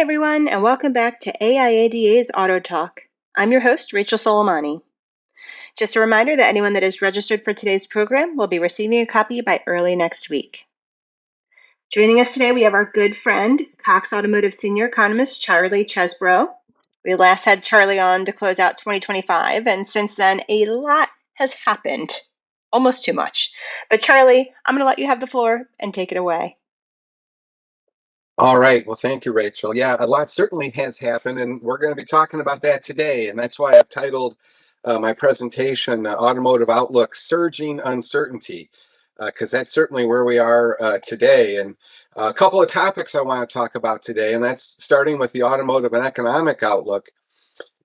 everyone, and welcome back to AIADA's Auto Talk. I'm your host, Rachel Soleimani. Just a reminder that anyone that is registered for today's program will be receiving a copy by early next week. Joining us today, we have our good friend, Cox Automotive Senior Economist Charlie Chesbrough. We last had Charlie on to close out 2025, and since then, a lot has happened. Almost too much. But Charlie, I'm going to let you have the floor and take it away. All right. Well, thank you, Rachel. Yeah, a lot certainly has happened, and we're going to be talking about that today. And that's why I've titled my presentation Automotive Outlook Surging Uncertainty, because that's certainly where we are today. And a couple of topics I want to talk about today, and that's starting with the automotive and economic outlook.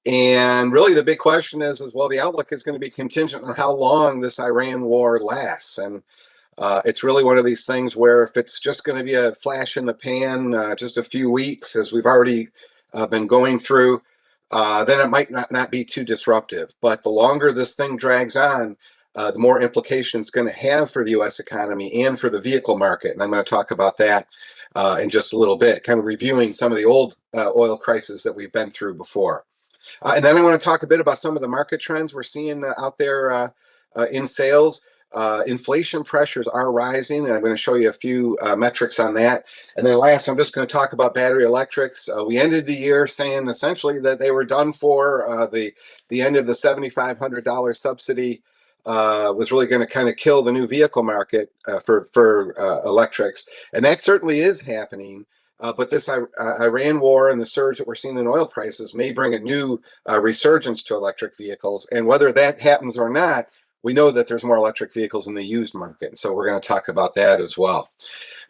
And really, the big question is well, the outlook is going to be contingent on how long this Iran war lasts. And it's really one of these things where if it's just going to be a flash in the pan, just a few weeks, as we've already been going through, then it might not be too disruptive. But the longer this thing drags on, the more implications it's going to have for the U.S. economy and for the vehicle market. And I'm going to talk about that in just a little bit, kind of reviewing some of the old oil crises that we've been through before. And then I want to talk a bit about some of the market trends we're seeing out there in sales. Inflation pressures are rising, and I'm going to show you a few metrics on that. And then last, I'm just going to talk about battery electrics. We ended the year saying essentially that they were done for. The end of the $7,500 subsidy was really going to kind of kill the new vehicle market for electrics, and that certainly is happening. But this Iran war and the surge that we're seeing in oil prices may bring a new resurgence to electric vehicles. And whether that happens or not, we know that there's more electric vehicles in the used market. And so we're going to talk about that as well.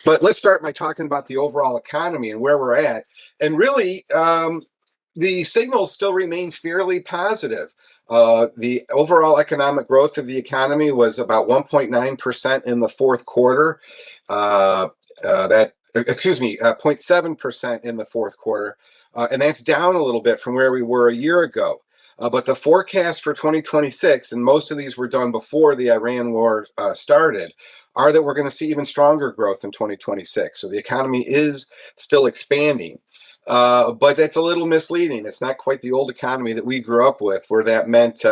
But let's start by talking about the overall economy and where we're at. And really, the signals still remain fairly positive. The overall economic growth of the economy was about 1.9% in the fourth quarter. 0.7% in the fourth quarter. And that's down a little bit from where we were a year ago. But the forecast for 2026, and most of these were done before the Iran war started, are that we're going to see even stronger growth in 2026. So the economy is still expanding. But that's a little misleading. It's not quite the old economy that we grew up with, where that meant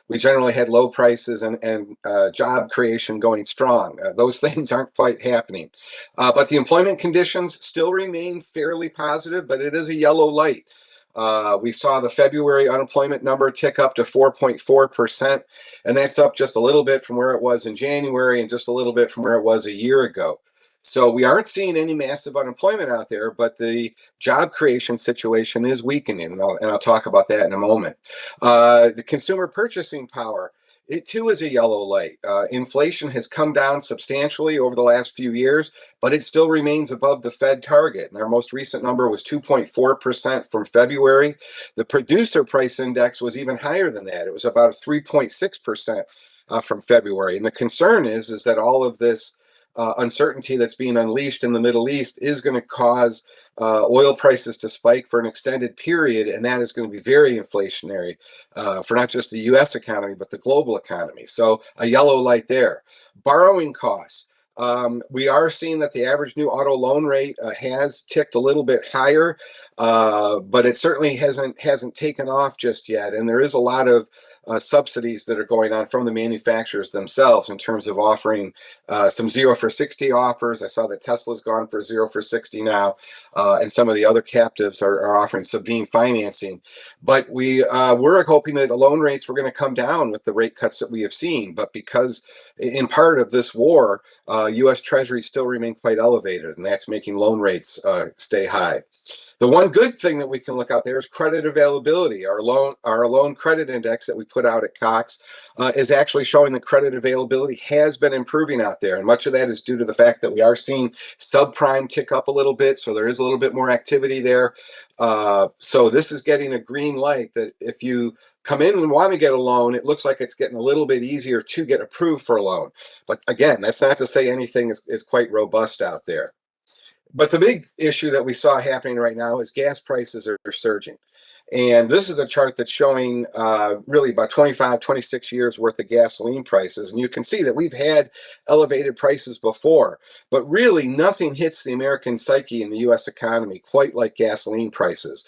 we generally had low prices and job creation going strong. Those things aren't quite happening. But the employment conditions still remain fairly positive, but it is a yellow light. We saw the February unemployment number tick up to 4.4%, and that's up just a little bit from where it was in January and just a little bit from where it was a year ago. So we aren't seeing any massive unemployment out there, but the job creation situation is weakening, and I'll talk about that in a moment. The consumer purchasing power, it too is a yellow light. Inflation has come down substantially over the last few years, but it still remains above the Fed target. And our most recent number was 2.4% from February. The producer price index was even higher than that. It was about 3.6% from February. And the concern is that all of this uncertainty that's being unleashed in the Middle East is going to cause oil prices to spike for an extended period, and that is going to be very inflationary for not just the U.S. economy, but the global economy. So a yellow light there. Borrowing costs. We are seeing that the average new auto loan rate has ticked a little bit higher, but it certainly hasn't taken off just yet, and there is a lot of subsidies that are going on from the manufacturers themselves in terms of offering some 0 for 60 offers. I saw that Tesla's gone for 0 for 60 now, and some of the other captives are offering subvened financing. But we're hoping that the loan rates were going to come down with the rate cuts that we have seen. But because in part of this war, U.S. Treasuries still remain quite elevated, and that's making loan rates stay high. The one good thing that we can look out there is credit availability. Our loan credit index that we put out at Cox is actually showing that credit availability has been improving out there. And much of that is due to the fact that we are seeing subprime tick up a little bit. So there is a little bit more activity there. So this is getting a green light that if you come in and want to get a loan, it looks like it's getting a little bit easier to get approved for a loan. But again, that's not to say anything is quite robust out there. But the big issue that we saw happening right now is gas prices are surging. And this is a chart that's showing really about 25, 26 years worth of gasoline prices. And you can see that we've had elevated prices before, but really nothing hits the American psyche in the U.S. economy quite like gasoline prices.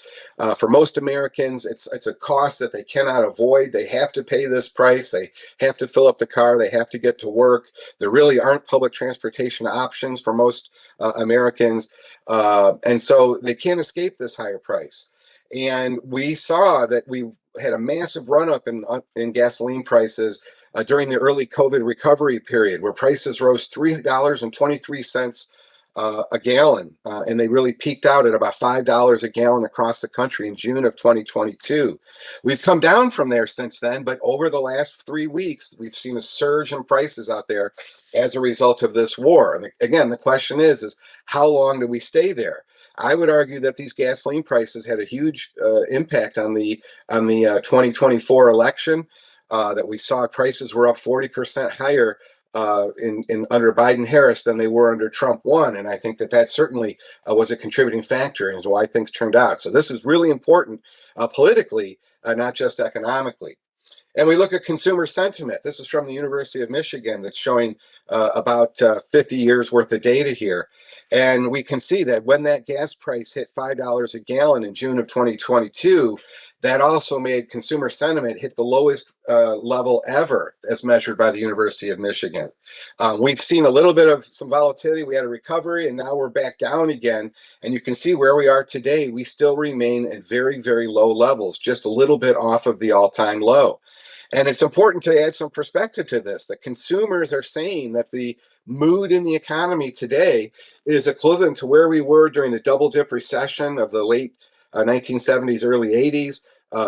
For most Americans, it's a cost that they cannot avoid. They have to pay this price. They have to fill up the car. They have to get to work. There really aren't public transportation options for most Americans. And so they can't escape this higher price. And we saw that we had a massive run up in gasoline prices during the early COVID recovery period, where prices rose $3.23 a gallon, and they really peaked out at about $5 a gallon across the country in June of 2022. We've come down from there since then, but over the last 3 weeks, we've seen a surge in prices out there as a result of this war. And again, the question is how long do we stay there? I would argue that these gasoline prices had a huge impact on the 2024 election. That we saw prices were up 40% higher in under Biden-Harris than they were under Trump 1, and I think that certainly was a contributing factor as to why things turned out. So this is really important politically, not just economically. And we look at consumer sentiment. This is from the University of Michigan that's showing about 50 years worth of data here. And we can see that when that gas price hit $5 a gallon in June of 2022, that also made consumer sentiment hit the lowest level ever as measured by the University of Michigan. We've seen a little bit of some volatility. We had a recovery and now we're back down again. And you can see where we are today. We still remain at very, very low levels, just a little bit off of the all-time low. And it's important to add some perspective to this, that consumers are saying that the mood in the economy today is equivalent to where we were during the double dip recession of the late 1970s, early 80s,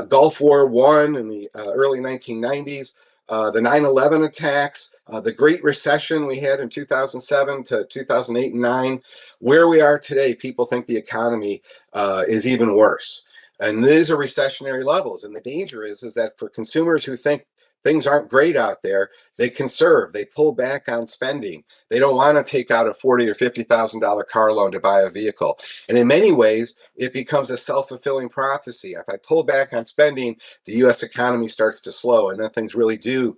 Gulf War I in the early 1990s, the 9/11 attacks, the Great Recession we had in 2007 to 2008 and 9. Where we are today, people think the economy is even worse. And these are recessionary levels. And the danger is that for consumers who think things aren't great out there, they conserve, they pull back on spending. They don't want to take out a $40,000 or $50,000 car loan to buy a vehicle. And in many ways, it becomes a self-fulfilling prophecy. If I pull back on spending, the U.S. economy starts to slow, and then things really do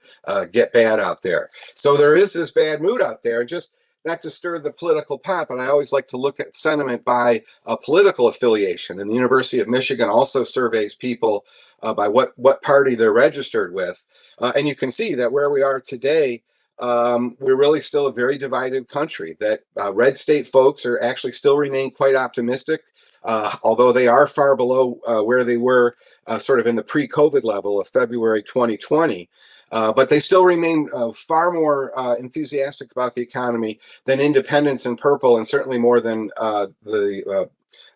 get bad out there. So there is this bad mood out there. And just not to stir the political pot, but I always like to look at sentiment by a political affiliation. And the University of Michigan also surveys people by what party they're registered with. And you can see that where we are today, we're really still a very divided country, that red state folks are actually still remain quite optimistic, although they are far below where they were sort of in the pre-COVID level of February 2020. But they still remain far more enthusiastic about the economy than independents in purple, and certainly more than the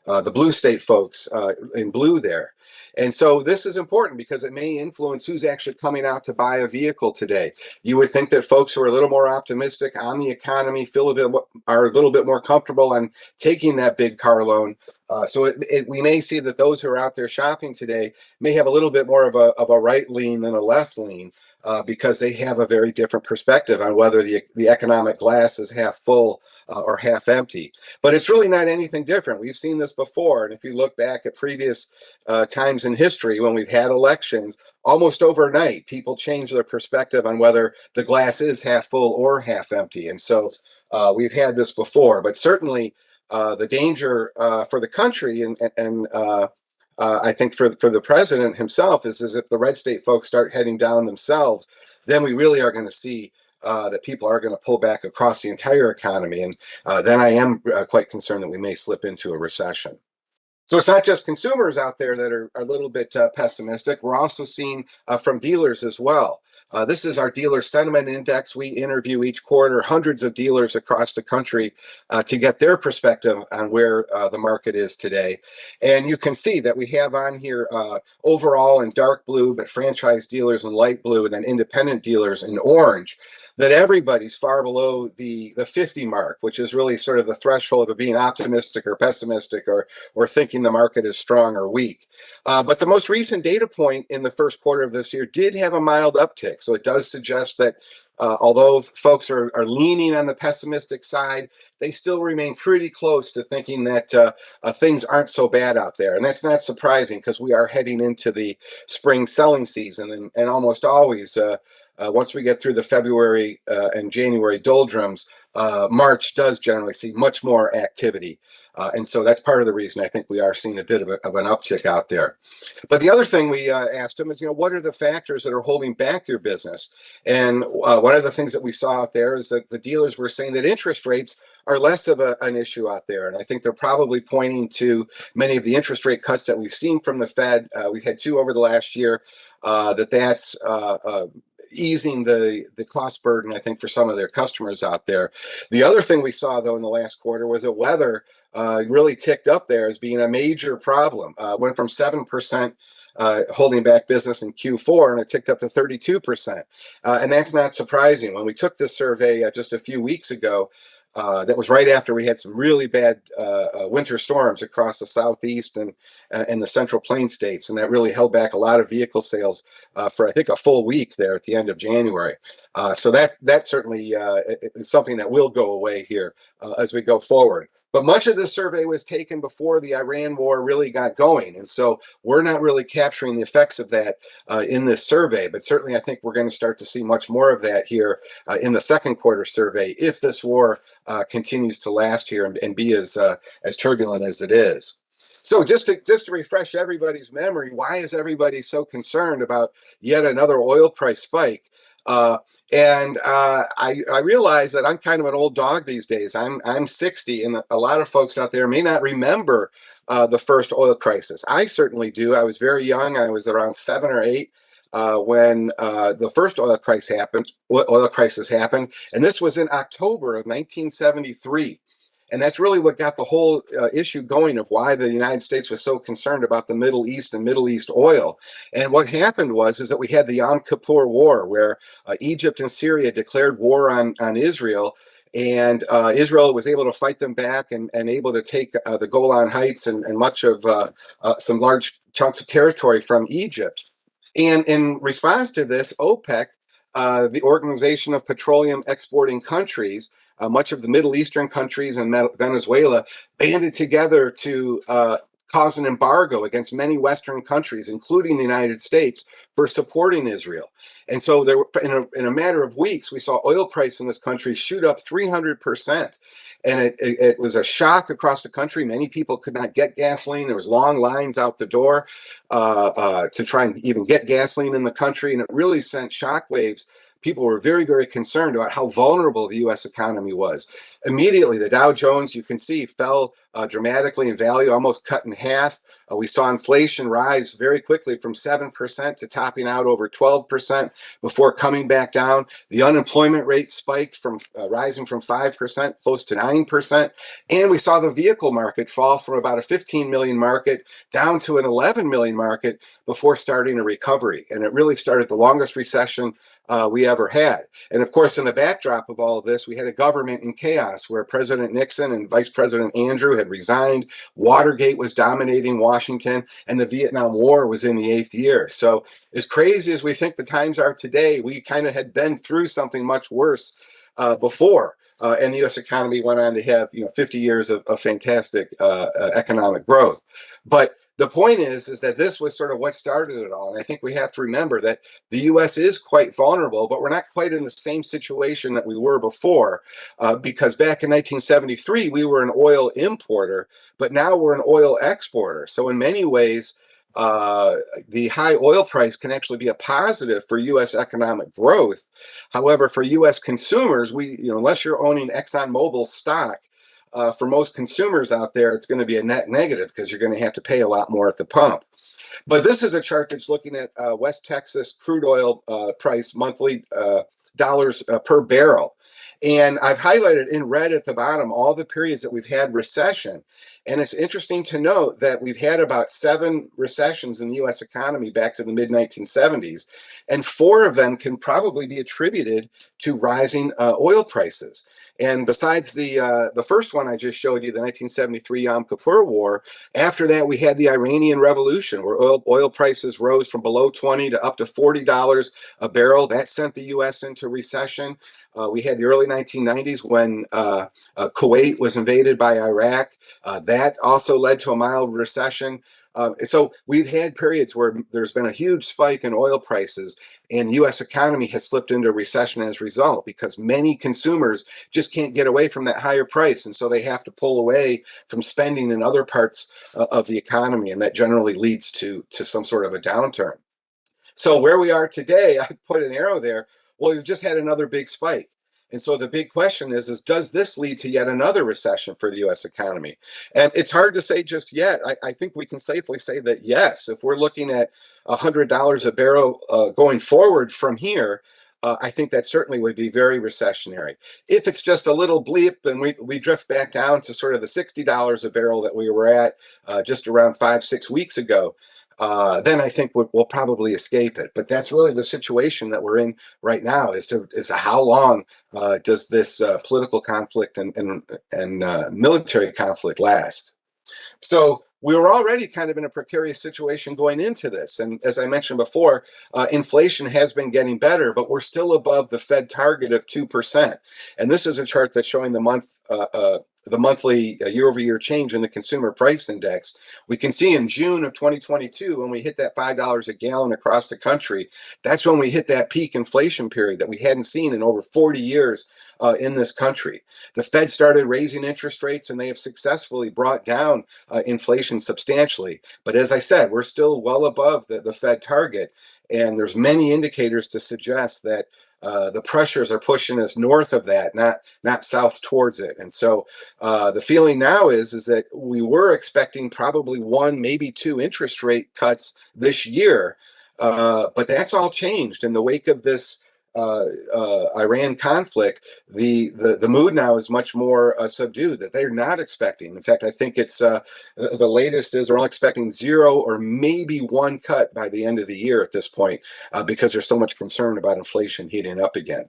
blue state folks in blue there. And so this is important because it may influence who's actually coming out to buy a vehicle today. You would think that folks who are a little more optimistic on the economy are a little bit more comfortable on taking that big car loan. So we may see that those who are out there shopping today may have a little bit more of a right lean than a left lean. Because they have a very different perspective on whether the economic glass is half full or half empty. But it's really not anything different. We've seen this before. And if you look back at previous times in history when we've had elections, almost overnight, people change their perspective on whether the glass is half full or half empty. And so we've had this before. But certainly the danger for the country and I think for the president himself is if the red state folks start heading down themselves, then we really are going to see that people are going to pull back across the entire economy. And then I am quite concerned that we may slip into a recession. So it's not just consumers out there that are a little bit pessimistic. We're also seeing from dealers as well. This is our dealer sentiment index. We interview each quarter hundreds of dealers across the country to get their perspective on where the market is today. And you can see that we have on here overall in dark blue, but franchise dealers in light blue, and then independent dealers in orange, that everybody's far below the 50 mark, which is really sort of the threshold of being optimistic or pessimistic or thinking the market is strong or weak. But the most recent data point in the first quarter of this year did have a mild uptick. So it does suggest that although folks are leaning on the pessimistic side, they still remain pretty close to thinking that things aren't so bad out there. And that's not surprising because we are heading into the spring selling season. And almost always, once we get through the February and January doldrums, March does generally see much more activity. And so that's part of the reason I think we are seeing a bit of an uptick out there. But the other thing we asked them is, what are the factors that are holding back your business? And one of the things that we saw out there is that the dealers were saying that interest rates are less of an issue out there. And I think they're probably pointing to many of the interest rate cuts that we've seen from the Fed. We've had two over the last year, that's easing the cost burden, I think, for some of their customers out there. The other thing we saw, though, in the last quarter was that weather really ticked up there as being a major problem. Went from 7% holding back business in Q4, and it ticked up to 32%. And that's not surprising. When we took this survey just a few weeks ago, that was right after we had some really bad winter storms across the southeast and the central plain states, and that really held back a lot of vehicle sales for, I think, a full week there at the end of January. So that certainly is something that will go away here as we go forward. But much of this survey was taken before the Iran war really got going, and so we're not really capturing the effects of that in this survey. But certainly, I think we're going to start to see much more of that here in the second quarter survey if this war continues to last here and be as turbulent as it is. So just to refresh everybody's memory, why is everybody so concerned about yet another oil price spike? I realize that I'm kind of an old dog these days. I'm 60, and a lot of folks out there may not remember the first oil crisis. I certainly do. I was very young. I was around 7 or 8 when the first oil crisis happened, and this was in October of 1973. And that's really what got the whole issue going of why the United States was so concerned about the Middle East and Middle East oil. And what happened was that we had the Yom Kippur War, where Egypt and Syria declared war on Israel. And Israel was able to fight them back and able to take the Golan Heights and much of some large chunks of territory from Egypt. And in response to this, OPEC, the Organization of Petroleum Exporting Countries, much of the Middle Eastern countries and Venezuela banded together to cause an embargo against many Western countries, including the United States, for supporting Israel. And so there, in a matter of weeks, we saw oil price in this country shoot up 300%. And it was a shock across the country. Many people could not get gasoline. There was long lines out the door to try and even get gasoline in the country. And it really sent shockwaves. People were very, very concerned about how vulnerable the U.S. economy was. Immediately, the Dow Jones, you can see, fell dramatically in value, almost cut in half. We saw inflation rise very quickly from 7% to topping out over 12% before coming back down. The unemployment rate spiked from rising from 5% close to 9%. And we saw the vehicle market fall from about a 15 million market down to an 11 million market before starting a recovery. And it really started the longest recession we ever had. And of course, in the backdrop of all of this, we had a government in chaos where President Nixon and Vice President Andrew had resigned. Watergate was dominating Washington, and the Vietnam War was in the 8th year. So as crazy as we think the times are today, we kind of had been through something much worse before. And the U.S. economy went on to have 50 years of fantastic economic growth. But the point is that this was sort of what started it all. And I think we have to remember that the U.S. is quite vulnerable, but we're not quite in the same situation that we were before, because back in 1973, we were an oil importer, but now we're an oil exporter. So in many ways, the high oil price can actually be a positive for U.S. economic growth. However, for U.S. consumers, unless you're owning ExxonMobil stock, for most consumers out there, it's going to be a net negative because you're going to have to pay a lot more at the pump. But this is a chart that's looking at West Texas crude oil price monthly dollars per barrel. And I've highlighted in red at the bottom all the periods that we've had recession. And it's interesting to note that we've had about 7 recessions in the U.S. economy back to the mid-1970s, and 4 of them can probably be attributed to rising oil prices. And besides the first one I just showed you, the 1973 Yom Kippur War, after that we had the Iranian Revolution, where oil prices rose from below 20 to up to $40 a barrel. That sent the U.S. into recession. We had the early 1990s when Kuwait was invaded by Iraq. That also led to a mild recession. So we've had periods where there's been a huge spike in oil prices, and the U.S. economy has slipped into recession as a result because many consumers just can't get away from that higher price, and so they have to pull away from spending in other parts of the economy, and that generally leads to some sort of a downturn. So where we are today, I put an arrow there. Well, we've just had another big spike. And so the big question is does this lead to yet another recession for the U.S. economy? And it's hard to say just yet. I think we can safely say that yes, if we're looking at $100 a barrel going forward from here, I think that certainly would be very recessionary. If it's just a little bleep and we drift back down to sort of the $60 a barrel that we were at just around 5-6 weeks ago, then I think we'll probably escape it. But that's really the situation that we're in right now: is to how long does this political conflict and military conflict last? So we were already kind of in a precarious situation going into this. And as I mentioned before, inflation has been getting better, but we're still above the Fed target of 2%. And this is a chart that's showing the monthly year-over-year change in the consumer price index. We can see in June of 2022, when we hit that $5 a gallon across the country, that's when we hit that peak inflation period that we hadn't seen in over 40 years in this country. The Fed started raising interest rates, and they have successfully brought down inflation substantially. But as I said, we're still well above the Fed target, and there's many indicators to suggest that the pressures are pushing us north of that, not south towards it. And so the feeling now is that we were expecting probably one, maybe two interest rate cuts this year, but that's all changed in the wake of this Iran conflict. The mood now is much more subdued, that they're not expecting. In fact, I think it's the latest is we're only expecting zero or maybe one cut by the end of the year at this point, because there's so much concern about inflation heating up again.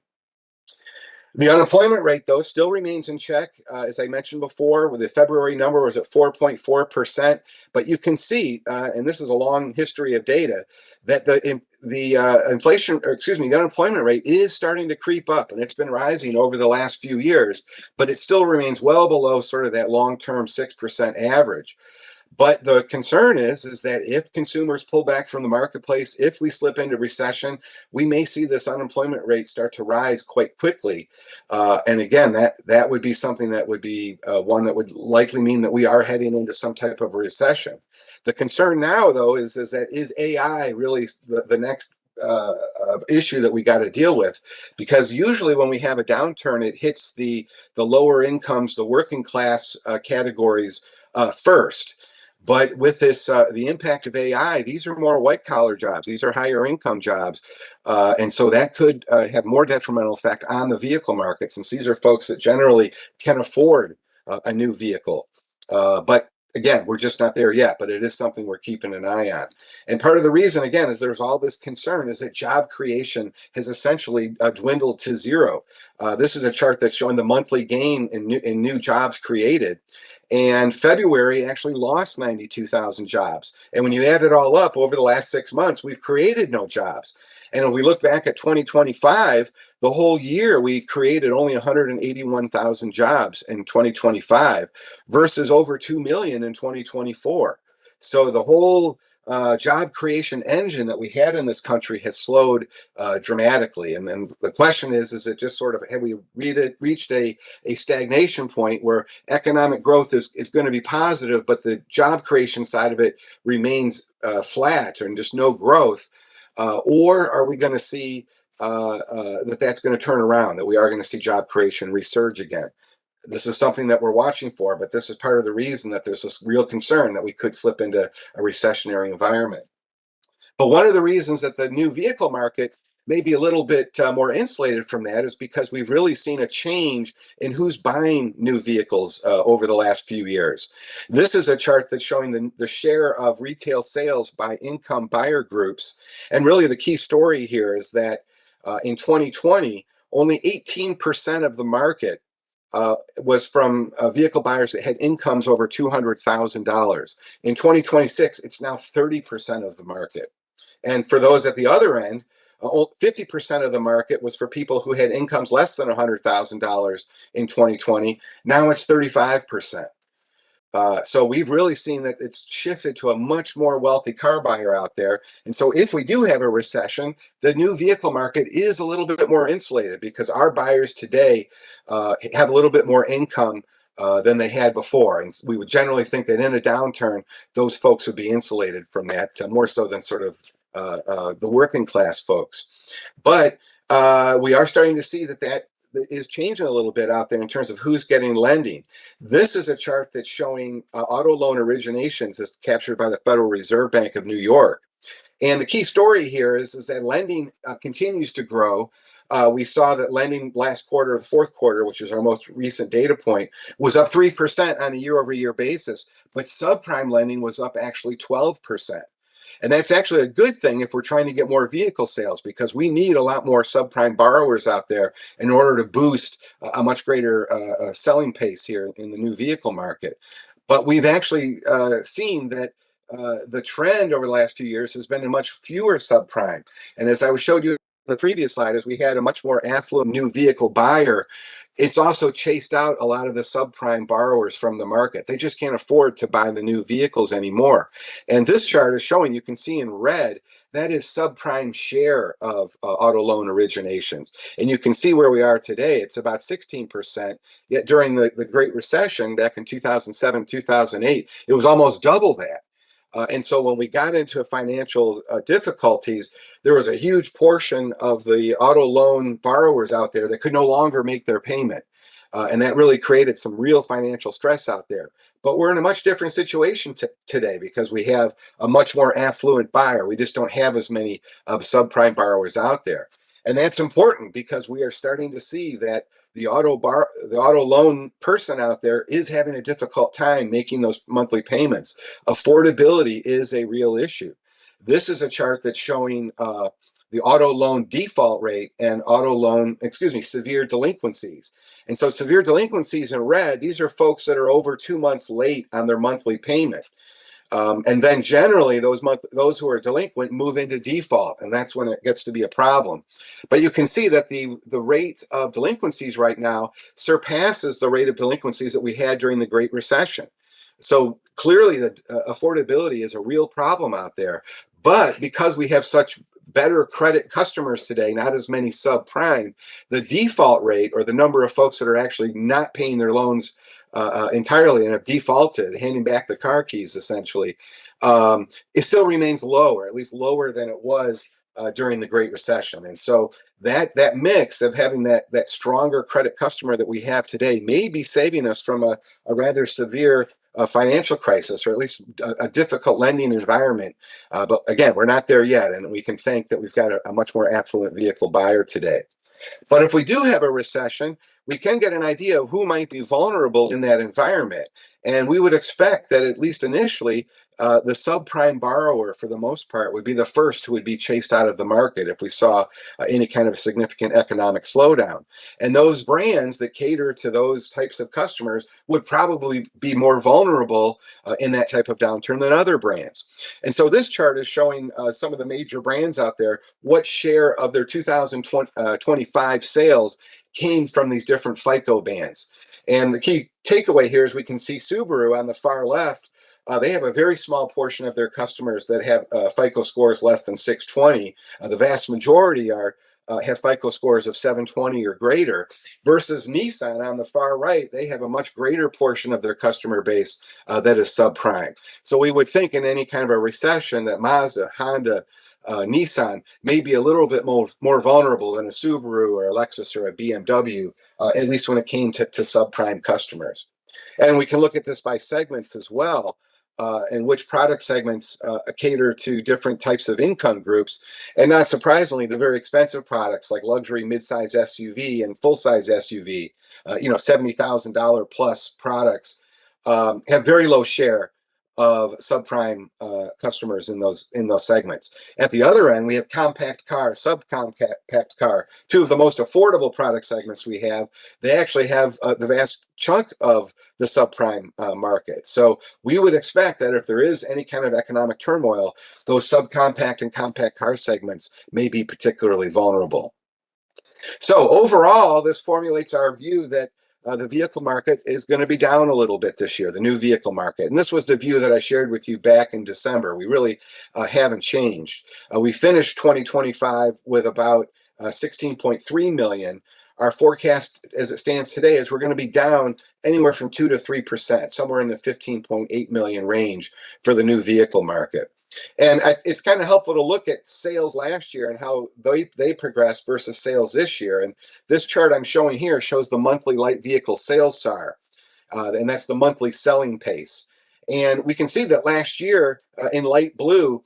The unemployment rate, though, still remains in check. As I mentioned before, the February number was at 4.4%. But you can see, and this is a long history of data, that the unemployment rate is starting to creep up, and it's been rising over the last few years, but it still remains well below sort of that long-term 6% average. But the concern is that if consumers pull back from the marketplace, if we slip into recession, we may see this unemployment rate start to rise quite quickly. And again, that would be something that would be one that would likely mean that we are heading into some type of a recession. The concern now, though, is AI really the next issue that we got to deal with? Because usually when we have a downturn, it hits the lower incomes, the working class categories first. But with this, the impact of AI, these are more white collar jobs. These are higher income jobs. And so that could have more detrimental effect on the vehicle market, since these are folks that generally can afford a new vehicle. But again, we're just not there yet, but it is something we're keeping an eye on. And part of the reason, again, is there's all this concern is that job creation has essentially dwindled to zero. This is a chart that's showing the monthly gain in new jobs created. And February actually lost 92,000 jobs. And when you add it all up over the last 6 months, we've created no jobs. And if we look back at 2025, the whole year we created only 181,000 jobs in 2025 versus over 2 million in 2024. So the whole job creation engine that we had in this country has slowed dramatically. And then the question is it just sort of, have we reached a stagnation point where economic growth is going to be positive, but the job creation side of it remains flat and just no growth? Or are we going to see that's going to turn around, that we are going to see job creation resurge again? This is something that we're watching for, but this is part of the reason that there's this real concern that we could slip into a recessionary environment. But one of the reasons that the new vehicle market may be a little bit more insulated from that is because we've really seen a change in who's buying new vehicles over the last few years. This is a chart that's showing the share of retail sales by income buyer groups. And really the key story here is that in 2020, only 18% of the market was from vehicle buyers that had incomes over $200,000. In 2026, it's now 30% of the market. And for those at the other end, 50% of the market was for people who had incomes less than $100,000 in 2020. Now it's 35%. So we've really seen that it's shifted to a much more wealthy car buyer out there. And so if we do have a recession, the new vehicle market is a little bit more insulated because our buyers today have a little bit more income than they had before. And we would generally think that in a downturn, those folks would be insulated from that more so than sort of the working class folks. But we are starting to see that is changing a little bit out there in terms of who's getting lending. This is a chart that's showing auto loan originations as captured by the Federal Reserve Bank of New York. And the key story here is that lending continues to grow. We saw that lending last quarter, the fourth quarter, which is our most recent data point, was up 3% on a year-over-year basis, but subprime lending was up actually 12%. And that's actually a good thing if we're trying to get more vehicle sales because we need a lot more subprime borrowers out there in order to boost a much greater selling pace here in the new vehicle market. But we've actually seen that the trend over the last 2 years has been a much fewer subprime. And as I showed you the previous slide, as we had a much more affluent new vehicle buyer, it's also chased out a lot of the subprime borrowers from the market. They just can't afford to buy the new vehicles anymore. And this chart is showing, you can see in red, that is subprime share of auto loan originations. And you can see where we are today. It's about 16%. Yet during the Great Recession back in 2007, 2008, it was almost double that. And so when we got into financial difficulties, there was a huge portion of the auto loan borrowers out there that could no longer make their payment. And that really created some real financial stress out there. But we're in a much different situation today because we have a much more affluent buyer. We just don't have as many subprime borrowers out there. And that's important because we are starting to see that the auto loan person out there is having a difficult time making those monthly payments. Affordability is a real issue. This is a chart that's showing the auto loan default rate and severe delinquencies. And so severe delinquencies in red, these are folks that are over 2 months late on their monthly payment. And then generally those who are delinquent move into default, and that's when it gets to be a problem. But you can see that the rate of delinquencies right now surpasses the rate of delinquencies that we had during the Great Recession. So clearly the affordability is a real problem out there. But because we have such better credit customers today, not as many subprime, the default rate, or the number of folks that are actually not paying their loans entirely and have defaulted, handing back the car keys essentially, it still remains low, or at least lower than it was during the Great Recession. And so that mix of having that stronger credit customer that we have today may be saving us from a rather severe financial crisis, or at least a difficult lending environment. But again, we're not there yet, and we can thank that we've got a much more affluent vehicle buyer today. But if we do have a recession, we can get an idea of who might be vulnerable in that environment. And we would expect that at least initially, the subprime borrower, for the most part, would be the first who would be chased out of the market if we saw any kind of significant economic slowdown. And those brands that cater to those types of customers would probably be more vulnerable in that type of downturn than other brands. And so this chart is showing some of the major brands out there, what share of their 2025 sales came from these different FICO bands. And the key takeaway here is we can see Subaru on the far left. They have a very small portion of their customers that have FICO scores less than 620. The vast majority have FICO scores of 720 or greater, versus Nissan on the far right. They have a much greater portion of their customer base that is subprime. So we would think in any kind of a recession that Mazda, Honda, Nissan may be a little bit more vulnerable than a Subaru or a Lexus or a BMW, at least when it came to subprime customers. And we can look at this by segments as well, and which product segments cater to different types of income groups. And not surprisingly, the very expensive products like luxury midsize SUV and full-size SUV, $70,000 plus products, have very low share of subprime customers in those segments. At the other end, we have compact car, subcompact car, two of the most affordable product segments we have. They actually have the vast chunk of the subprime market. So we would expect that if there is any kind of economic turmoil, those subcompact and compact car segments may be particularly vulnerable. So overall, this formulates our view that the vehicle market is going to be down a little bit this year, the new vehicle market. And this was the view that I shared with you back in December. We really haven't changed. We finished 2025 with about 16.3 million. Our forecast as it stands today is we're going to be down anywhere from 2 to 3%, somewhere in the 15.8 million range for the new vehicle market. And it's kind of helpful to look at sales last year and how they progressed versus sales this year. And this chart I'm showing here shows the monthly light vehicle sales SAR, and that's the monthly selling pace. And we can see that last year in light blue,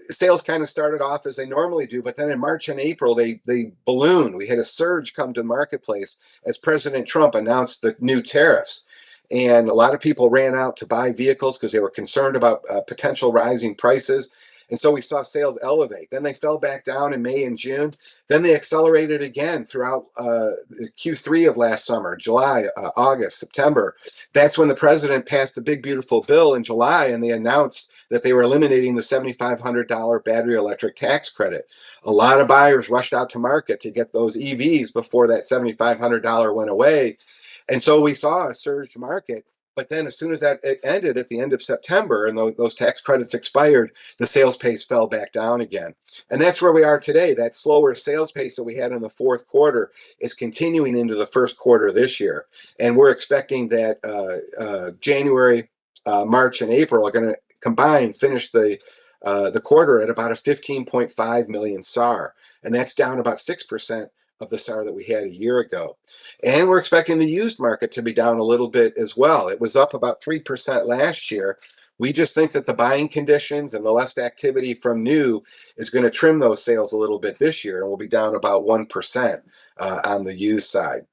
sales kind of started off as they normally do, but then in March and April, they ballooned. We had a surge come to the marketplace as President Trump announced the new tariffs. And a lot of people ran out to buy vehicles because they were concerned about potential rising prices. And so we saw sales elevate. Then they fell back down in May and June. Then they accelerated again throughout Q3 of last summer, July, August, September. That's when the president passed the big, beautiful bill in July, and they announced that they were eliminating the $7,500 battery electric tax credit. A lot of buyers rushed out to market to get those EVs before that $7,500 went away. And so we saw a surge market. But then as soon as that ended at the end of September and those tax credits expired, the sales pace fell back down again. And that's where we are today. That slower sales pace that we had in the fourth quarter is continuing into the first quarter this year. And we're expecting that January, March, and April are going to combine finish the quarter at about a 15.5 million SAR. And that's down about 6% of the SAR that we had a year ago. And we're expecting the used market to be down a little bit as well. It was up about 3% last year. We just think that the buying conditions and the less activity from new is going to trim those sales a little bit this year, and we'll be down about 1% on the used side.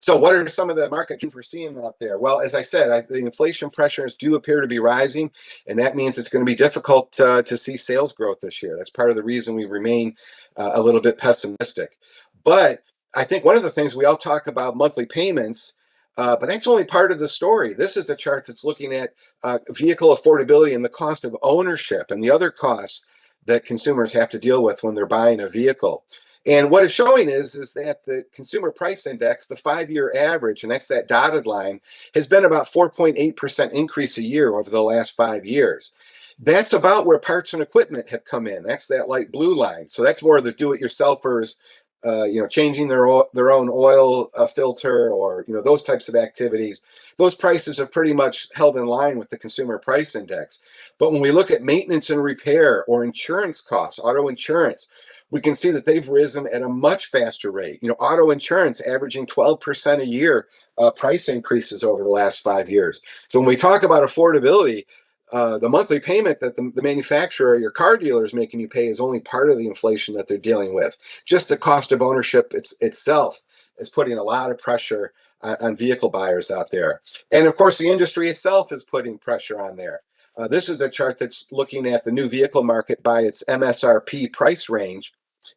So what are some of the market trends we're seeing out there? Well, as I said, the inflation pressures do appear to be rising, and that means it's going to be difficult to see sales growth this year. That's part of the reason we remain a little bit pessimistic. But I think one of the things we all talk about monthly payments, but that's only part of the story. This is a chart that's looking at vehicle affordability and the cost of ownership and the other costs that consumers have to deal with when they're buying a vehicle. And what it's showing is that the consumer price index, the 5-year average, and that's that dotted line, has been about 4.8% increase a year over the last 5 years. That's about where parts and equipment have come in. That's that light blue line. So that's more the do-it-yourselfers, changing their own oil filter, or those types of activities. Those prices have pretty much held in line with the consumer price index. But when we look at maintenance and repair or insurance costs, auto insurance, we can see that they've risen at a much faster rate. Auto insurance averaging 12% a year price increases over the last 5 years. So when we talk about affordability, the monthly payment that the manufacturer or your car dealer is making you pay is only part of the inflation that they're dealing with. Just the cost of ownership itself is putting a lot of pressure on vehicle buyers out there. And of course, the industry itself is putting pressure on there. This is a chart that's looking at the new vehicle market by its MSRP price range.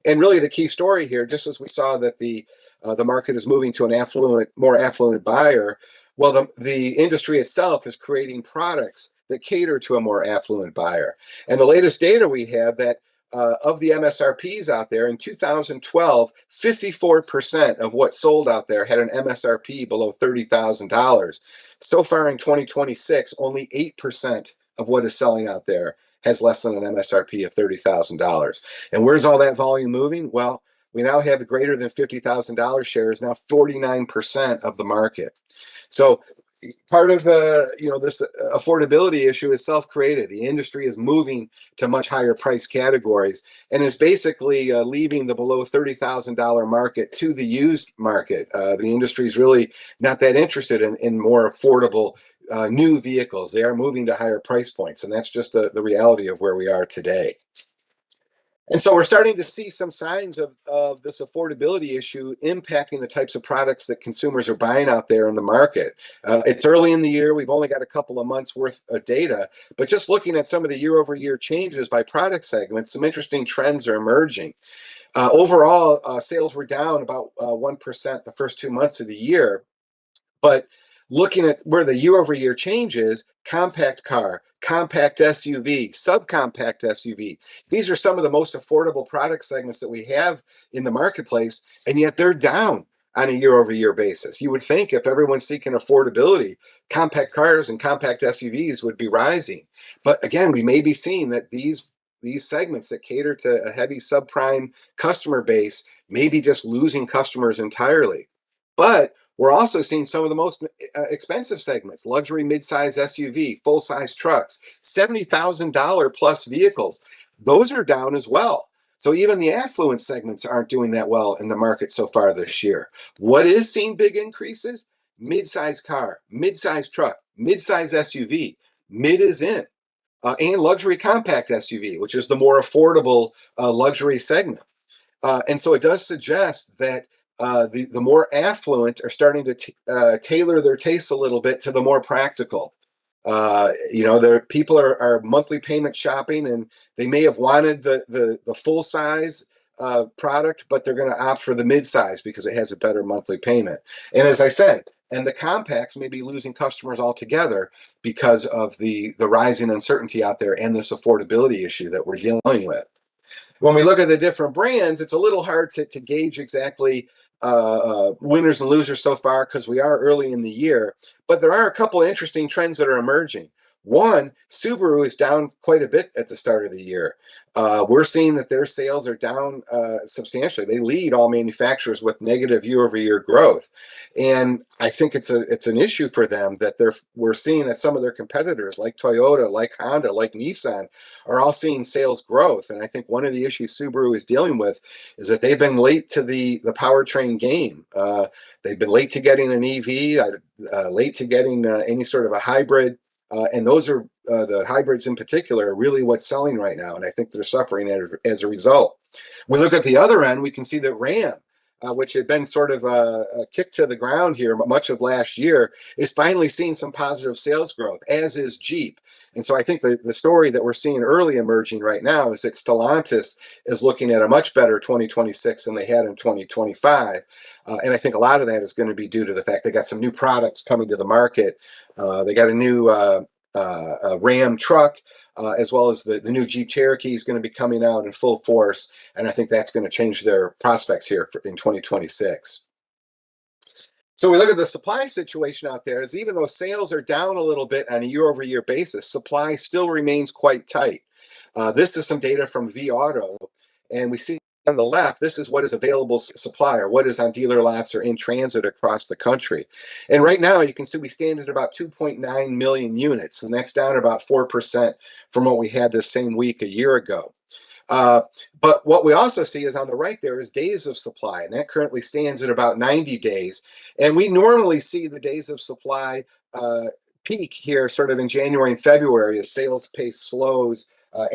And really the key story here, just as we saw that the market is moving to an more affluent buyer, well, the industry itself is creating products that cater to a more affluent buyer. And the latest data we have that of the MSRPs out there in 2012, 54% of what sold out there had an MSRP below $30,000. So far in 2026, only 8% of what is selling out there has less than an MSRP of $30,000. And where's all that volume moving? Well, we now have the greater than $50,000 shares, now 49% of the market. So part of this affordability issue is self-created. The industry is moving to much higher price categories and is basically leaving the below $30,000 market to the used market. The industry is really not that interested in more affordable new vehicles. They are moving to higher price points, and that's just the reality of where we are today. And so we're starting to see some signs of this affordability issue impacting the types of products that consumers are buying out there in the market. It's early in the year. We've only got a couple of months worth of data, but just looking at some of the year over year changes by product segments, some interesting trends are emerging. Overall, sales were down about 1% the first 2 months of the year. But looking at where the year over year changes, compact car, compact SUV, subcompact SUV, these are some of the most affordable product segments that we have in the marketplace, and yet they're down on a year over year basis. You would think if everyone's seeking affordability, compact cars and compact SUVs would be rising. But again, we may be seeing that these segments that cater to a heavy subprime customer base may be just losing customers entirely. But we're also seeing some of the most expensive segments: luxury midsize SUV, full size trucks, $70,000 plus vehicles. Those are down as well. So even the affluent segments aren't doing that well in the market so far this year. What is seeing big increases? Midsize car, midsize truck, midsize SUV. Mid is in. And luxury compact SUV, which is the more affordable luxury segment. And so it does suggest that the more affluent are starting to tailor their tastes a little bit to the more practical. Their people are monthly payment shopping, and they may have wanted the full size product, but they're going to opt for the mid size because it has a better monthly payment. And as I said, and the compacts may be losing customers altogether because of the rising uncertainty out there and this affordability issue that we're dealing with. When we look at the different brands, it's a little hard to gauge exactly winners and losers so far because we are early in the year. But there are a couple of interesting trends that are emerging. One, Subaru is down quite a bit at the start of the year. We're seeing that their sales are down substantially. They lead all manufacturers with negative year-over-year growth, and I think it's an issue for them that we're seeing that some of their competitors, like Toyota, like Honda, like Nissan, are all seeing sales growth. And I think one of the issues Subaru is dealing with is that they've been late to the powertrain game. They've been late to getting an EV, late to getting any sort of a hybrid. And those are the hybrids in particular are really what's selling right now. And I think they're suffering as a result. We look at the other end, we can see that Ram, which had been sort of a kick to the ground here much of last year, is finally seeing some positive sales growth, as is Jeep. And so I think the story that we're seeing early emerging right now is that Stellantis is looking at a much better 2026 than they had in 2025. And I think a lot of that is going to be due to the fact they got some new products coming to the market. They got a new Ram truck, as well as the new Jeep Cherokee is going to be coming out in full force. And I think that's going to change their prospects here in 2026. So we look at the supply situation out there, is even though sales are down a little bit on a year-over-year basis, supply still remains quite tight. This is some data from vAuto, and we see on the left, this is what is available supply, or what is on dealer lots or in transit across the country. And right now, you can see we stand at about 2.9 million units, and that's down about 4% from what we had this same week a year ago. But what we also see is on the right there is days of supply, and that currently stands at about 90 days. And we normally see the days of supply peak here sort of in January and February as sales pace slows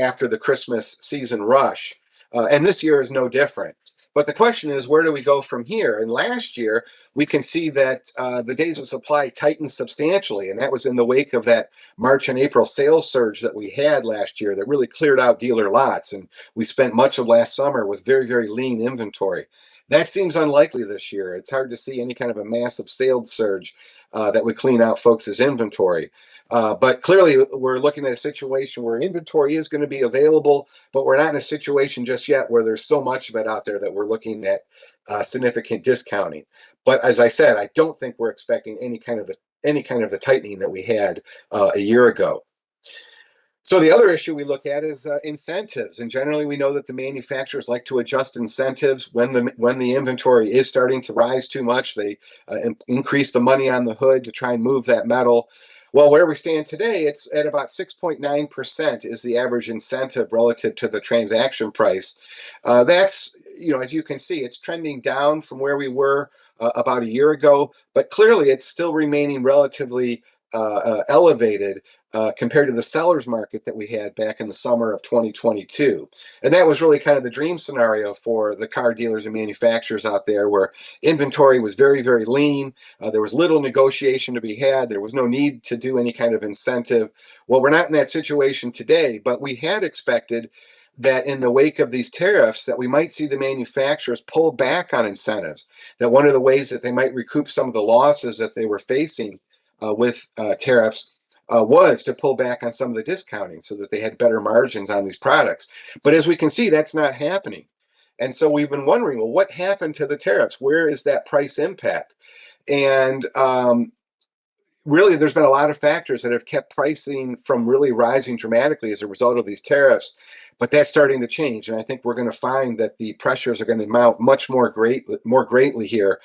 after the Christmas season rush. And this year is no different. But the question is, where do we go from here? And last year, we can see that the days of supply tightened substantially, and that was in the wake of that March and April sales surge that we had last year that really cleared out dealer lots. And we spent much of last summer with very, very lean inventory. That seems unlikely this year. It's hard to see any kind of a massive sales surge that would clean out folks' inventory. But clearly, we're looking at a situation where inventory is going to be available, but we're not in a situation just yet where there's so much of it out there that we're looking at significant discounting. But as I said, I don't think we're expecting any kind of the tightening that we had a year ago. So the other issue we look at is incentives, and generally we know that the manufacturers like to adjust incentives when the inventory is starting to rise too much. They increase the money on the hood to try and move that metal. Well, where we stand today, it's at about 6.9% is the average incentive relative to the transaction price. That's, as you can see, it's trending down from where we were about a year ago, but clearly it's still remaining relatively elevated compared to the seller's market that we had back in the summer of 2022. And that was really kind of the dream scenario for the car dealers and manufacturers out there, where inventory was very, very lean. There was little negotiation to be had. There was no need to do any kind of incentive. Well, we're not in that situation today, but we had expected that in the wake of these tariffs that we might see the manufacturers pull back on incentives, that one of the ways that they might recoup some of the losses that they were facing with tariffs was to pull back on some of the discounting so that they had better margins on these products. But as we can see, that's not happening. And so we've been wondering, well, what happened to the tariffs? Where is that price impact? And really, there's been a lot of factors that have kept pricing from really rising dramatically as a result of these tariffs. But that's starting to change, and I think we're going to find that the pressures are going to mount much more greatly here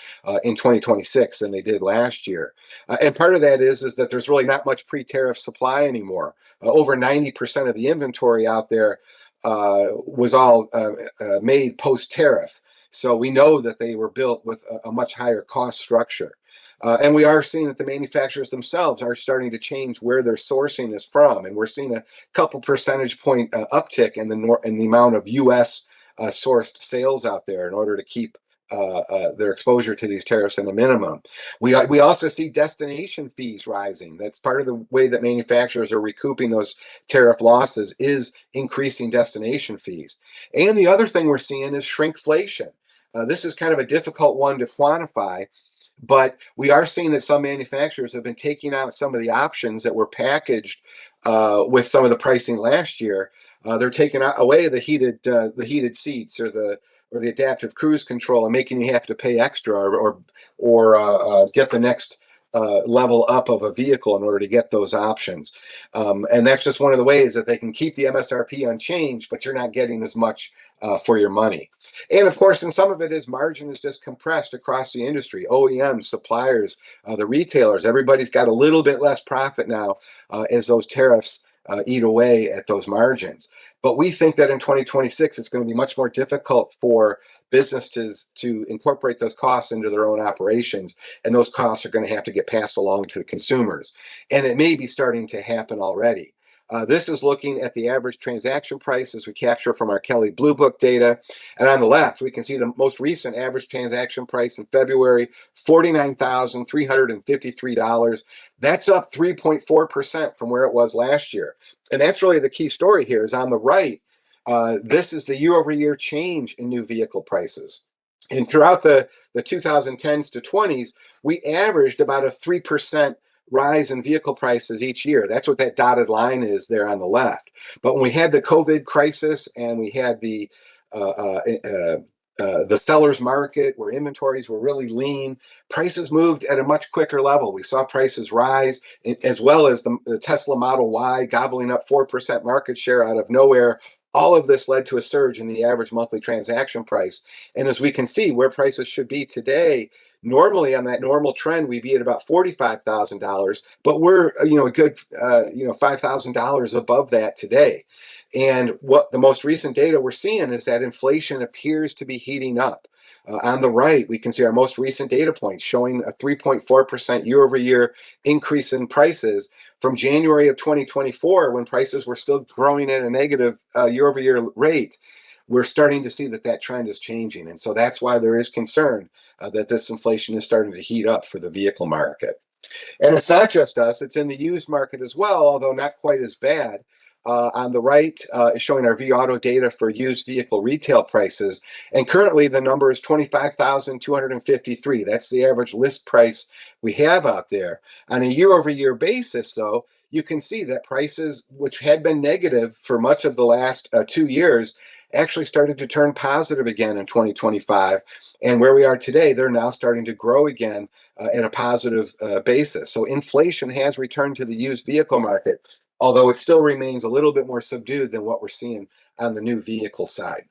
in 2026 than they did last year. And part of that is that there's really not much pre-tariff supply anymore. Over 90% of the inventory out there was all made post-tariff. So we know that they were built with a much higher cost structure. And we are seeing that the manufacturers themselves are starting to change where their sourcing is from. And we're seeing a couple percentage point uptick in the amount of U.S. Sourced sales out there in order to keep their exposure to these tariffs at a minimum. We also see destination fees rising. That's part of the way that manufacturers are recouping those tariff losses, is increasing destination fees. And the other thing we're seeing is shrinkflation. This is kind of a difficult one to quantify, but we are seeing that some manufacturers have been taking out some of the options that were packaged with some of the pricing last year. They're taking away the heated seats or the adaptive cruise control and making you have to pay extra or get the next level up of a vehicle in order to get those options. And that's just one of the ways that they can keep the MSRP unchanged, but you're not getting as much for your money. And of course, and some of it is margin is just compressed across the industry. OEMs, suppliers, the retailers, everybody's got a little bit less profit now as those tariffs eat away at those margins. But we think that in 2026, it's going to be much more difficult for businesses to incorporate those costs into their own operations, and those costs are going to have to get passed along to the consumers. And it may be starting to happen already. This is looking at the average transaction price as we capture from our Kelley Blue Book data. And on the left, we can see the most recent average transaction price in February, $49,353. That's up 3.4% from where it was last year. And that's really the key story here, is on the right. This is the year-over-year change in new vehicle prices. And throughout the 2010s to 20s, we averaged about a 3% rise in vehicle prices each year. That's what that dotted line is there on the left. But when we had the COVID crisis and we had the seller's market where inventories were really lean, prices moved at a much quicker level. We saw prices rise, as well as the Tesla Model Y gobbling up 4% market share out of nowhere. All of this led to a surge in the average monthly transaction price. And as we can see, where prices should be today, normally on that normal trend, we'd be at about $45,000, but we're a good $5,000 above that today. And what the most recent data we're seeing is that inflation appears to be heating up. On the right, we can see our most recent data points showing a 3.4% year-over-year increase in prices from January of 2024, when prices were still growing at a negative year-over-year rate. We're starting to see that trend is changing. And so that's why there is concern that this inflation is starting to heat up for the vehicle market. And it's not just us, it's in the used market as well, although not quite as bad. On the right is showing our vAuto data for used vehicle retail prices. And currently the number is $25,253. That's the average list price we have out there. On a year-over-year basis, though, you can see that prices, which had been negative for much of the last 2 years, actually started to turn positive again in 2025. And where we are today, they're now starting to grow again at a positive basis. So inflation has returned to the used vehicle market, although it still remains a little bit more subdued than what we're seeing on the new vehicle side.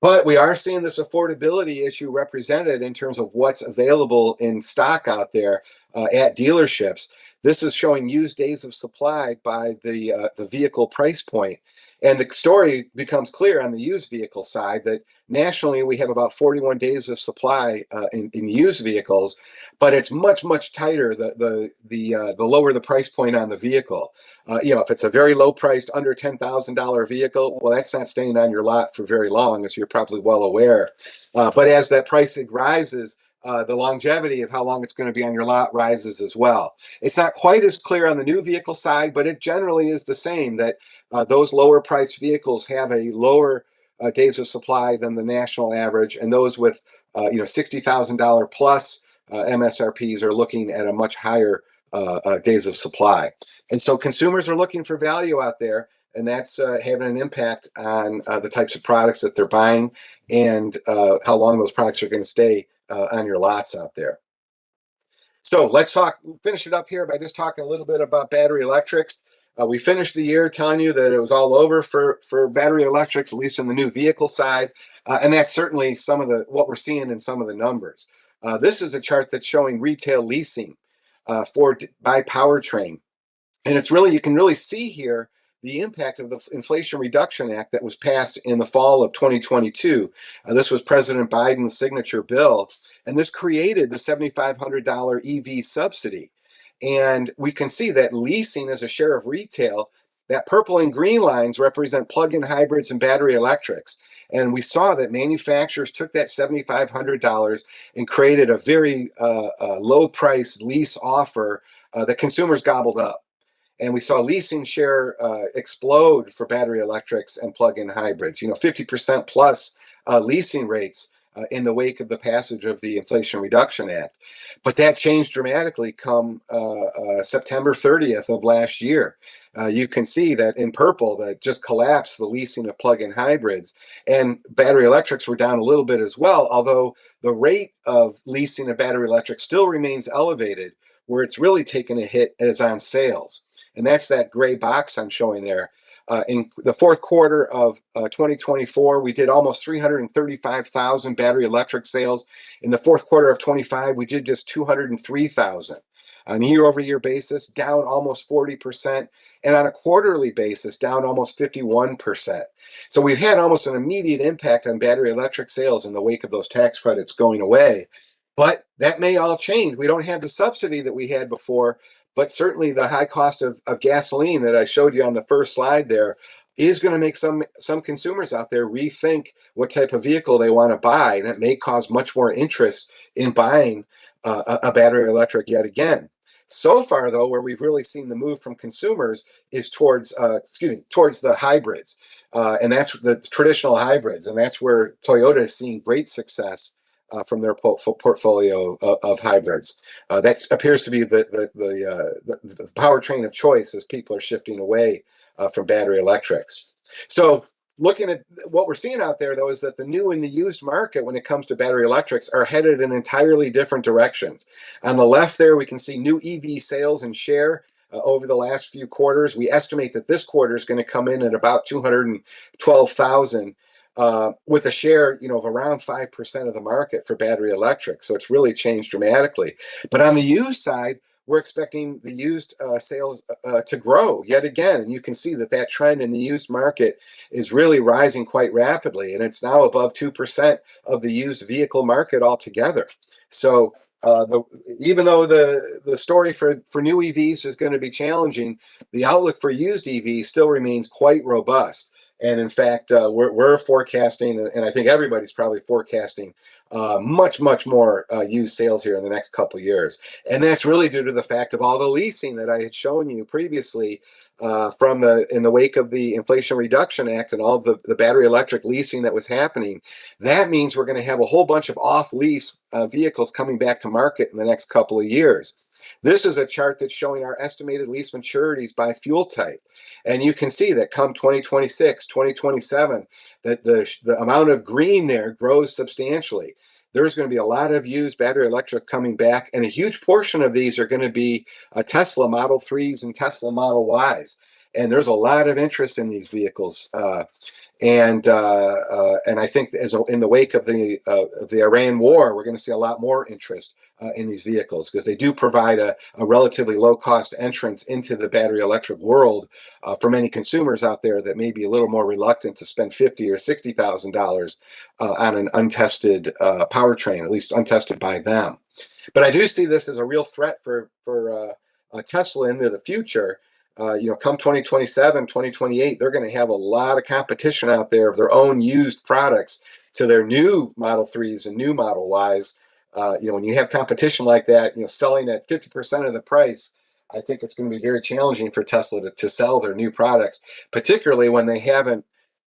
But we are seeing this affordability issue represented in terms of what's available in stock out there at dealerships. This is showing used days of supply by the vehicle price point. And the story becomes clear on the used vehicle side that nationally we have about 41 days of supply in used vehicles, but it's much tighter the lower the price point on the vehicle. If it's a very low priced under $10,000 vehicle, well, that's not staying on your lot for very long, as you're probably well aware. But as that pricing rises, the longevity of how long it's going to be on your lot rises as well. It's not quite as clear on the new vehicle side, but it generally is the same that those lower priced vehicles have a lower days of supply than the national average, and those with $60,000 plus MSRPs are looking at a much higher days of supply. And so consumers are looking for value out there, and that's having an impact on the types of products that they're buying and how long those products are going to stay on your lots out there. So let's finish it up here by just talking a little bit about battery electrics. We finished the year telling you that it was all over for battery electrics, at least on the new vehicle side. And that's certainly some of what we're seeing in some of the numbers. This is a chart that's showing retail leasing by powertrain. And you can really see here the impact of the Inflation Reduction Act that was passed in the fall of 2022. This was President Biden's signature bill, and this created the $7,500 EV subsidy. And we can see that leasing as a share of retail, that purple and green lines represent plug-in hybrids and battery electrics. And we saw that manufacturers took that $7,500 and created a very low price lease offer that consumers gobbled up. And we saw leasing share explode for battery electrics and plug-in hybrids, 50% plus leasing rates in the wake of the passage of the Inflation Reduction Act. But that changed dramatically come September 30th of last year. You can see that in purple that just collapsed the leasing of plug-in hybrids, and battery electrics were down a little bit as well, although the rate of leasing of battery electrics still remains elevated. Where it's really taken a hit is on sales. And that's that gray box I'm showing there. In the fourth quarter of 2024, we did almost 335,000 battery electric sales. In the fourth quarter of 25, we did just 203,000. On a year-over-year basis, down almost 40%, and on a quarterly basis, down almost 51%. So we've had almost an immediate impact on battery electric sales in the wake of those tax credits going away. But that may all change. We don't have the subsidy that we had before, but certainly the high cost of gasoline that I showed you on the first slide there is going to make some consumers out there rethink what type of vehicle they want to buy, and it may cause much more interest in buying a battery electric yet again. So far, though, where we've really seen the move from consumers is towards the hybrids, and that's the traditional hybrids, and that's where Toyota is seeing great success from their portfolio of hybrids. That appears to be the powertrain of choice as people are shifting away from battery electrics. So looking at what we're seeing out there, though, is that the new and the used market when it comes to battery electrics are headed in entirely different directions. On the left there, we can see new EV sales and share over the last few quarters. We estimate that this quarter is going to come in at about 212,000. With a share, of around 5% of the market for battery electric. So it's really changed dramatically. But on the used side, we're expecting the used sales to grow yet again. And you can see that trend in the used market is really rising quite rapidly. And it's now above 2% of the used vehicle market altogether. So even though the story for new EVs is going to be challenging, the outlook for used EVs still remains quite robust. And in fact, we're forecasting, and I think everybody's probably forecasting much more used sales here in the next couple of years. And that's really due to the fact of all the leasing that I had shown you previously in the wake of the Inflation Reduction Act and all the battery electric leasing that was happening. That means we're going to have a whole bunch of off-lease vehicles coming back to market in the next couple of years. This is a chart that's showing our estimated lease maturities by fuel type. And you can see that come 2026, 2027, that the amount of green there grows substantially. There's going to be a lot of used battery electric coming back, and a huge portion of these are going to be Tesla Model 3s and Tesla Model Ys. And there's a lot of interest in these vehicles. And I think in the wake of the Iran war, we're going to see a lot more interest in these vehicles, because they do provide a relatively low-cost entrance into the battery electric world for many consumers out there that may be a little more reluctant to spend $50,000 or $60,000 on an untested powertrain, at least untested by them. But I do see this as a real threat for Tesla into the future. Come 2027, 2028, they're going to have a lot of competition out there of their own used products to their new Model 3s and new Model Ys. When you have competition like that, selling at 50% of the price, I think it's going to be very challenging for Tesla to sell their new products, particularly when they haven't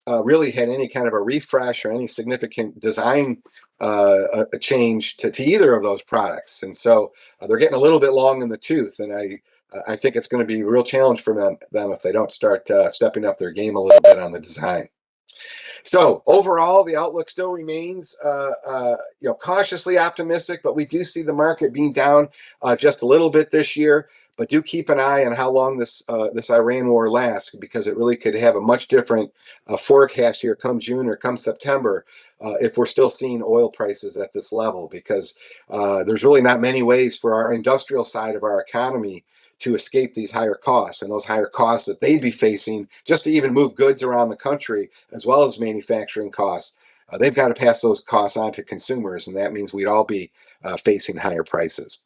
really had any kind of a refresh or any significant design a change to either of those products. And so they're getting a little bit long in the tooth. And I think it's going to be a real challenge for them if they don't start stepping up their game a little bit on the design. So overall, the outlook still remains, cautiously optimistic, but we do see the market being down just a little bit this year. But do keep an eye on how long this Iran war lasts, because it really could have a much different forecast here come June or come September if we're still seeing oil prices at this level, because there's really not many ways for our industrial side of our economy to escape these higher costs, and those higher costs that they'd be facing just to even move goods around the country, as well as manufacturing costs. They've got to pass those costs on to consumers, and that means we'd all be facing higher prices.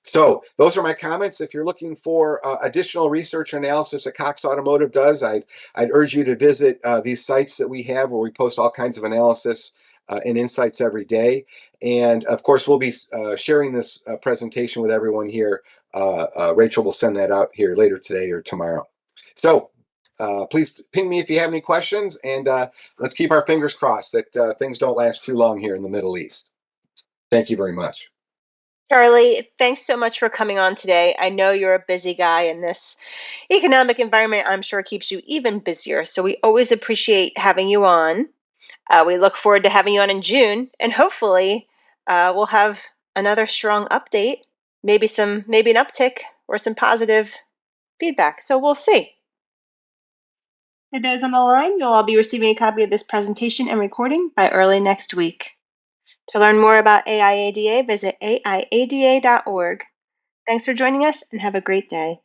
So those are my comments. If you're looking for additional research or analysis that Cox Automotive does, I'd urge you to visit these sites that we have, where we post all kinds of analysis and insights every day. And of course, we'll be sharing this presentation with everyone here. Rachel will send that out here later today or tomorrow. So please ping me if you have any questions, and let's keep our fingers crossed that things don't last too long here in the Middle East. Thank you very much. Charlie, thanks so much for coming on today. I know you're a busy guy, and this economic environment, I'm sure, keeps you even busier. So we always appreciate having you on. We look forward to having you on in June, and hopefully we'll have another strong update, maybe an uptick or some positive feedback. So we'll see. For those on the line, you'll all be receiving a copy of this presentation and recording by early next week. To learn more about AIADA, visit aiada.org. Thanks for joining us, and have a great day.